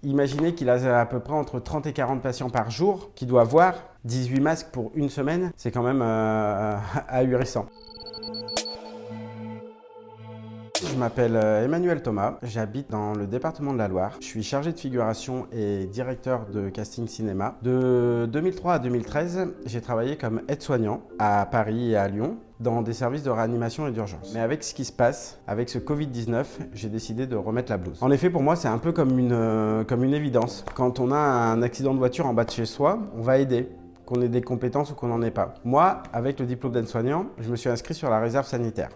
Imaginez qu'il a à peu près entre 30 et 40 patients par jour, qu'il doit voir 18 masques pour une semaine. C'est quand même ahurissant. Je m'appelle Emmanuel Thomas, j'habite dans le département de la Loire. Je suis chargé de figuration et directeur de casting cinéma. De 2003 à 2013, j'ai travaillé comme aide-soignant à Paris et à Lyon dans des services de réanimation et d'urgence. Mais avec ce qui se passe, avec ce Covid-19, j'ai décidé de remettre la blouse. En effet, pour moi, c'est un peu comme une évidence. Quand on a un accident de voiture en bas de chez soi, on va aider, qu'on ait des compétences ou qu'on n'en ait pas. Moi, avec le diplôme d'aide-soignant, je me suis inscrit sur la réserve sanitaire.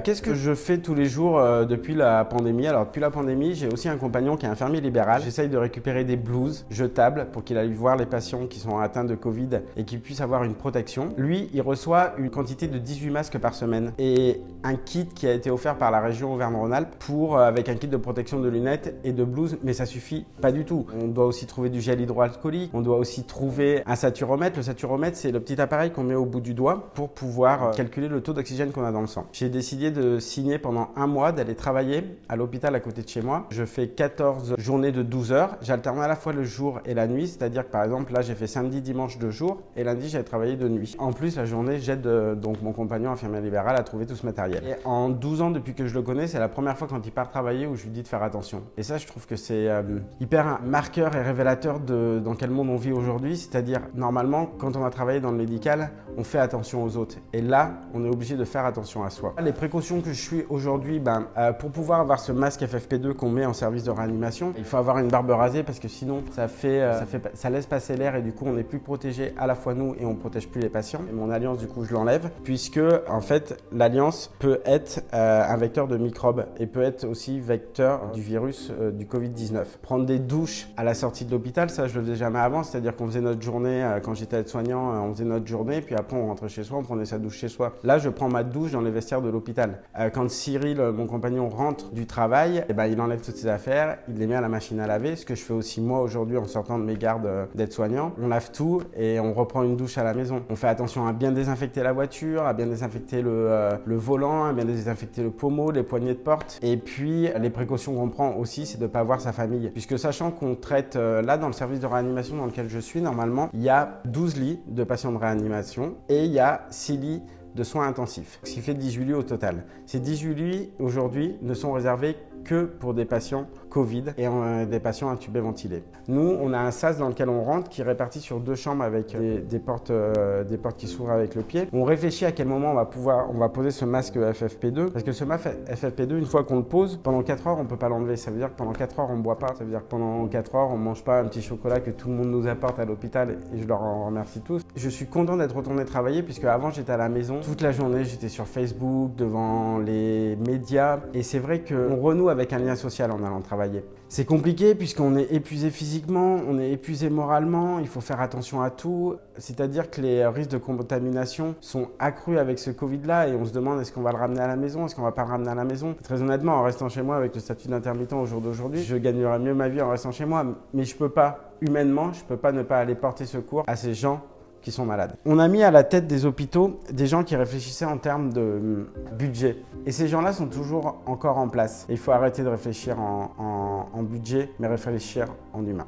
Qu'est-ce que je fais tous les jours depuis la pandémie? Alors depuis la pandémie, j'ai aussi un compagnon qui est infirmier libéral. J'essaye de récupérer des blouses jetables pour qu'il aille voir les patients qui sont atteints de Covid et qu'ils puissent avoir une protection. Lui, il reçoit une quantité de 18 masques par semaine et un kit qui a été offert par la région Auvergne-Rhône-Alpes avec un kit de protection de lunettes et de blouses, mais ça suffit pas du tout. On doit aussi trouver du gel hydroalcoolique, on doit aussi trouver un saturomètre. Le saturomètre, c'est le petit appareil qu'on met au bout du doigt pour pouvoir calculer le taux d'oxygène qu'on a dans le sang. J'ai décidé de signer pendant un mois, d'aller travailler à l'hôpital à côté de chez moi. Je fais 14 journées de 12 heures. J'alterne à la fois le jour et la nuit, c'est-à-dire que par exemple, là, j'ai fait samedi, dimanche de jour et lundi, j'ai travaillé de nuit. En plus, la journée, j'aide donc mon compagnon infirmier libéral à trouver tout ce matériel. Et en 12 ans, depuis que je le connais, c'est la première fois quand il part travailler où je lui dis de faire attention. Et ça, je trouve que c'est hyper marqueur et révélateur dans quel monde on vit aujourd'hui, c'est-à-dire normalement, quand on a travaillé dans le médical, on fait attention aux autres. Et là, on est obligé de faire attention à soi. Les précautions que je suis aujourd'hui, pour pouvoir avoir ce masque FFP2 qu'on met en service de réanimation, il faut avoir une barbe rasée parce que sinon, ça laisse passer l'air et du coup, on n'est plus protégé à la fois nous et on protège plus les patients. Et mon alliance, du coup, je l'enlève puisque, en fait, l'alliance peut être un vecteur de microbes et peut être aussi vecteur du virus du Covid-19. Prendre des douches à la sortie de l'hôpital, ça, je le faisais jamais avant, c'est-à-dire qu'on faisait notre journée quand j'étais aide-soignant, on faisait notre journée, puis après on rentrait chez soi, on prenait sa douche chez soi. Là, je prends ma douche dans les vestiaires de l'hôpital. Quand Cyril, mon compagnon, rentre du travail, il enlève toutes ses affaires, il les met à la machine à laver, ce que je fais aussi moi aujourd'hui en sortant de mes gardes d'aide-soignant. On lave tout et on reprend une douche à la maison. On fait attention à bien désinfecter la voiture, à bien désinfecter le volant, à bien désinfecter le pommeau, les poignées de porte. Et puis, les précautions qu'on prend aussi, c'est de ne pas voir sa famille. Puisque sachant qu'on traite, là, dans le service de réanimation dans lequel je suis, normalement, il y a 12 lits de patients de réanimation et il y a 6 lits de soins intensifs, ce qui fait 18 lits au total. Ces 18 lits, aujourd'hui, ne sont réservés que pour des patients Covid et des patients intubés ventilés. Nous, on a un sas dans lequel on rentre qui est réparti sur 2 chambres avec des portes qui s'ouvrent avec le pied. On réfléchit à quel moment on va poser ce masque FFP2 parce que ce masque FFP2, une fois qu'on le pose, pendant 4 heures, on ne peut pas l'enlever. Ça veut dire que pendant 4 heures, on ne boit pas. Ça veut dire que pendant 4 heures, on ne mange pas un petit chocolat que tout le monde nous apporte à l'hôpital et je leur en remercie tous. Je suis content d'être retourné travailler puisque avant, j'étais à la maison. Toute la journée, j'étais sur Facebook, devant les médias et c'est vrai qu'on renoue avec un lien social en allant travailler. C'est compliqué puisqu'on est épuisé physiquement, on est épuisé moralement, il faut faire attention à tout. C'est-à-dire que les risques de contamination sont accrus avec ce Covid-là et on se demande est-ce qu'on va le ramener à la maison, est-ce qu'on va pas le ramener à la maison. Très honnêtement, en restant chez moi avec le statut d'intermittent au jour d'aujourd'hui, je gagnerais mieux ma vie en restant chez moi, mais je peux pas, humainement, je peux pas ne pas aller porter secours à ces gens qui sont malades. On a mis à la tête des hôpitaux des gens qui réfléchissaient en termes de budget. Et ces gens-là sont toujours encore en place. Et il faut arrêter de réfléchir en budget, mais réfléchir en humain.